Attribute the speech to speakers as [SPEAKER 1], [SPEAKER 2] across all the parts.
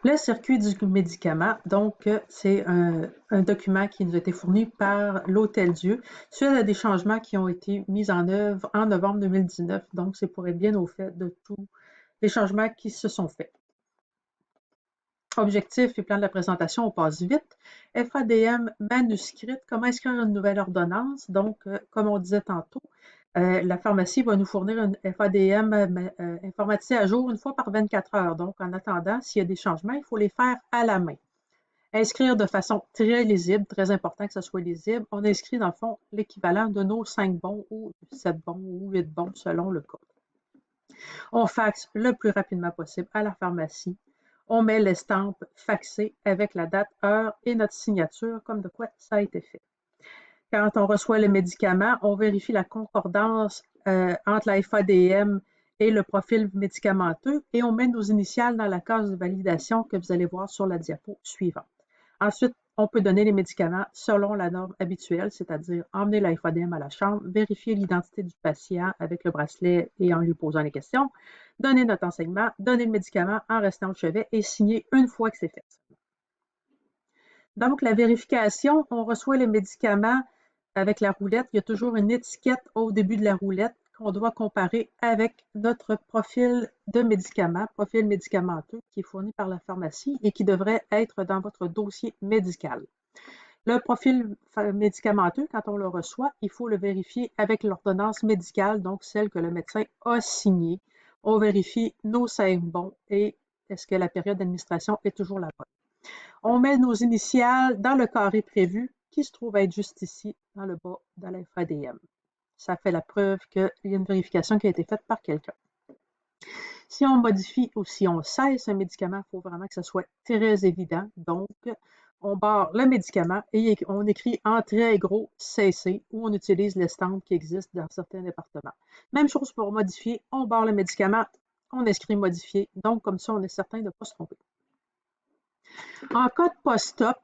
[SPEAKER 1] Le circuit du médicament, donc, c'est un document qui nous a été fourni par l'Hôtel-Dieu suite à des changements qui ont été mis en œuvre en novembre 2019. Donc, c'est pour être bien au fait de tous les changements qui se sont faits. Objectif et plan de la présentation, on passe vite. FADM manuscrite, comment inscrire une nouvelle ordonnance? Donc, comme on disait tantôt, la pharmacie va nous fournir une FADM informatisée à jour une fois par 24 heures. Donc, en attendant, s'il y a des changements, il faut les faire à la main. Inscrire de façon très lisible, très important que ce soit lisible. On inscrit dans le fond l'équivalent de nos 5 bons ou 7 bons ou 8 bons selon le cas. On faxe le plus rapidement possible à la pharmacie. On met l'estampe faxée avec la date, heure et notre signature, comme de quoi ça a été fait. Quand on reçoit le médicament, on vérifie la concordance entre la FADM et le profil médicamenteux et on met nos initiales dans la case de validation que vous allez voir sur la diapo suivante. Ensuite, on peut donner les médicaments selon la norme habituelle, c'est-à-dire emmener la FADM à la chambre, vérifier l'identité du patient avec le bracelet et en lui posant les questions, donner notre enseignement, donner le médicament en restant au chevet et signer une fois que c'est fait. Donc, la vérification, on reçoit les médicaments avec la roulette. Il y a toujours une étiquette au début de la roulette qu'on doit comparer avec notre profil de médicament, profil médicamenteux qui est fourni par la pharmacie et qui devrait être dans votre dossier médical. Le profil médicamenteux, quand on le reçoit, il faut le vérifier avec l'ordonnance médicale, donc celle que le médecin a signée. On vérifie nos 5 bons et est-ce que la période d'administration est toujours la bonne. On met nos initiales dans le carré prévu qui se trouve être juste ici, dans le bas de la FADM. Ça fait la preuve qu'il y a une vérification qui a été faite par quelqu'un. Si on modifie ou si on cesse un médicament, il faut vraiment que ce soit très évident. Donc, on barre le médicament et on écrit en très gros cesser ou on utilise l'estampe qui existe dans certains départements. Même chose pour modifier, on barre le médicament, on inscrit modifier. Donc, comme ça, on est certain de ne pas se tromper. En cas de post-op,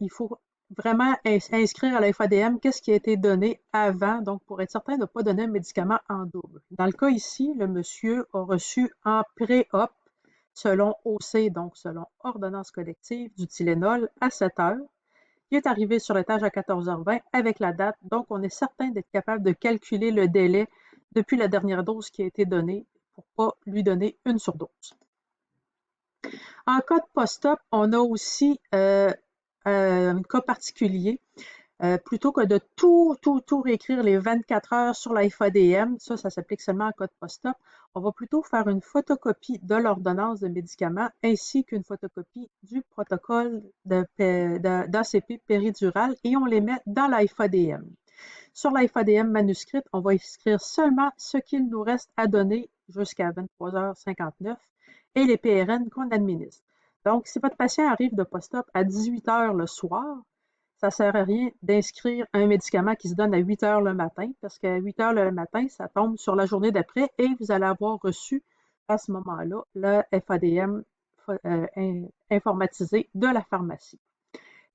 [SPEAKER 1] il faut vraiment inscrire à la FADM qu'est-ce qui a été donné avant, donc pour être certain de ne pas donner un médicament en double. Dans le cas ici, le monsieur a reçu en pré-op, selon OC, donc selon ordonnance collective, du Tylenol à 7 heures. Il est arrivé sur l'étage à 14h20 avec la date, donc on est certain d'être capable de calculer le délai depuis la dernière dose qui a été donnée pour ne pas lui donner une surdose. En cas de post-op, on a aussi un cas particulier. Plutôt que de tout réécrire les 24 heures sur la FADM, ça s'applique seulement en cas de post-op, on va plutôt faire une photocopie de l'ordonnance de médicaments ainsi qu'une photocopie du protocole d'ACP péridurale et on les met dans la FADM. Sur la FADM manuscrite, on va écrire seulement ce qu'il nous reste à donner jusqu'à 23h59 et les PRN qu'on administre. Donc, si votre patient arrive de post-op à 18h le soir, ça ne sert à rien d'inscrire un médicament qui se donne à 8h le matin, parce qu'à 8h le matin, ça tombe sur la journée d'après et vous allez avoir reçu à ce moment-là le FADM informatisé de la pharmacie.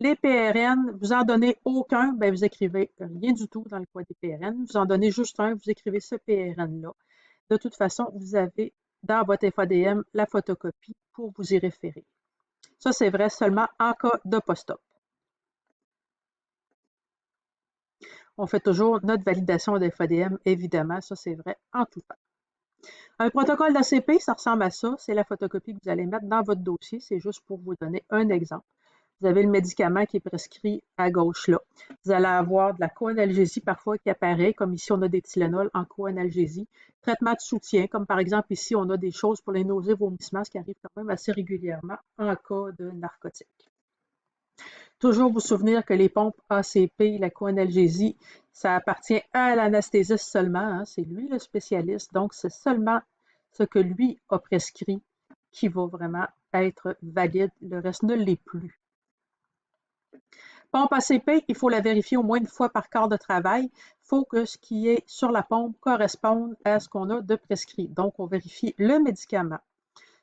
[SPEAKER 1] Les PRN, vous en donnez aucun, ben vous écrivez rien du tout dans le cas des PRN. Vous en donnez juste un, vous écrivez ce PRN-là. De toute façon, vous avez dans votre FADM la photocopie pour vous y référer. Ça, c'est vrai seulement en cas de post-op. On fait toujours notre validation de FADM, évidemment, ça c'est vrai en tout temps. Un protocole d'ACP, ça ressemble à ça, c'est la photocopie que vous allez mettre dans votre dossier, c'est juste pour vous donner un exemple. Vous avez le médicament qui est prescrit à gauche là. Vous allez avoir de la coanalgésie parfois qui apparaît, comme ici on a des Tylenol en coanalgésie. Traitement de soutien, comme par exemple ici on a des choses pour les nausées, vomissements, ce qui arrive quand même assez régulièrement en cas de narcotique. Toujours vous souvenir que les pompes ACP, la coanalgésie, ça appartient à l'anesthésiste seulement, hein, c'est lui le spécialiste, donc c'est seulement ce que lui a prescrit qui va vraiment être valide, le reste ne l'est plus. Pompe ACP, il faut la vérifier au moins une fois par quart de travail. Il faut que ce qui est sur la pompe corresponde à ce qu'on a de prescrit. Donc, on vérifie le médicament,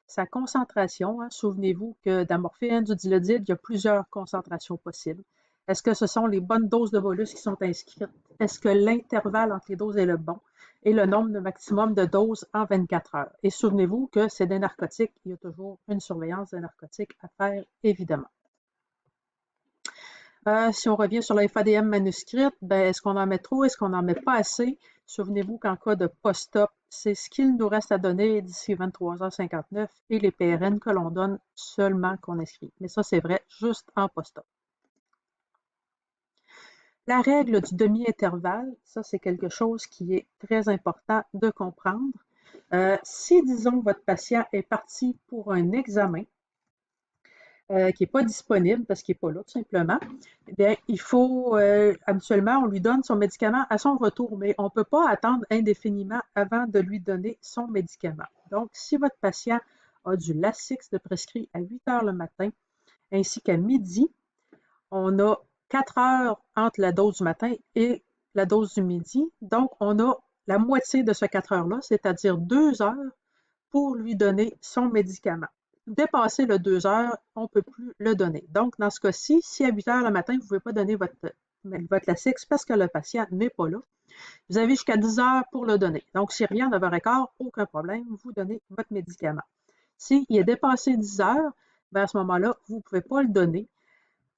[SPEAKER 1] sa concentration. Hein. Souvenez-vous que dans morphine, du dilodil, il y a plusieurs concentrations possibles. Est-ce que ce sont les bonnes doses de bolus qui sont inscrites? Est-ce que l'intervalle entre les doses est le bon? et le nombre maximum de doses en 24 heures. Et souvenez-vous que c'est des narcotiques, il y a toujours une surveillance des narcotiques à faire, évidemment. Si on revient sur la FADM manuscrite, ben, est-ce qu'on en met trop, est-ce qu'on n'en met pas assez? Souvenez-vous qu'en cas de post-op, c'est ce qu'il nous reste à donner d'ici 23h59 et les PRN que l'on donne seulement qu'on inscrit. Mais ça, c'est vrai juste en post-op. La règle du demi-intervalle, ça, c'est quelque chose qui est très important de comprendre. Si, disons, votre patient est parti pour un examen, qui n'est pas disponible parce qu'il n'est pas là, tout simplement, eh bien, il faut, habituellement, on lui donne son médicament à son retour, mais on ne peut pas attendre indéfiniment avant de lui donner son médicament. Donc, si votre patient a du Lasix de prescrit à 8 heures le matin, ainsi qu'à midi, on a 4 heures entre la dose du matin et la dose du midi. Donc, on a la moitié de ce 4 heures-là, c'est-à-dire 2 heures pour lui donner son médicament. Dépasser le 2 heures, on ne peut plus le donner. Donc, dans ce cas-ci, si à 8 heures le matin, vous ne pouvez pas donner votre Lasix parce que le patient n'est pas là, vous avez jusqu'à 10 heures pour le donner. Donc, s'il revient à 9h15, aucun problème, vous donnez votre médicament. S'il est dépassé 10 heures, bien à ce moment-là, vous ne pouvez pas le donner.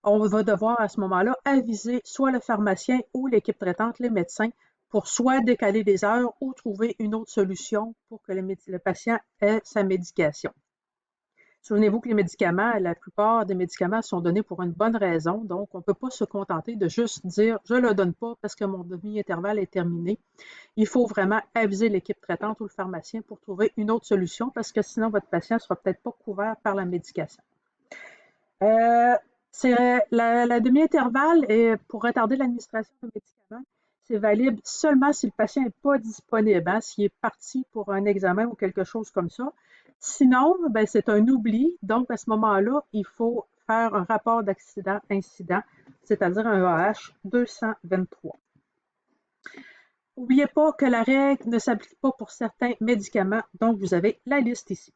[SPEAKER 1] On va devoir à ce moment-là aviser soit le pharmacien ou l'équipe traitante, les médecins, pour soit décaler les heures ou trouver une autre solution pour que le patient ait sa médication. Souvenez-vous que les médicaments, la plupart des médicaments sont donnés pour une bonne raison, donc on ne peut pas se contenter de juste dire « je ne le donne pas parce que mon demi-intervalle est terminé ». Il faut vraiment aviser l'équipe traitante ou le pharmacien pour trouver une autre solution parce que sinon votre patient ne sera peut-être pas couvert par la médication. La demi-intervalle est pour retarder l'administration de médicaments. C'est valide seulement si le patient n'est pas disponible, hein, s'il est parti pour un examen ou quelque chose comme ça. Sinon, ben, c'est un oubli. Donc, à ce moment-là, il faut faire un rapport d'accident-incident, c'est-à-dire un AH 223. N'oubliez pas que la règle ne s'applique pas pour certains médicaments, donc vous avez la liste ici.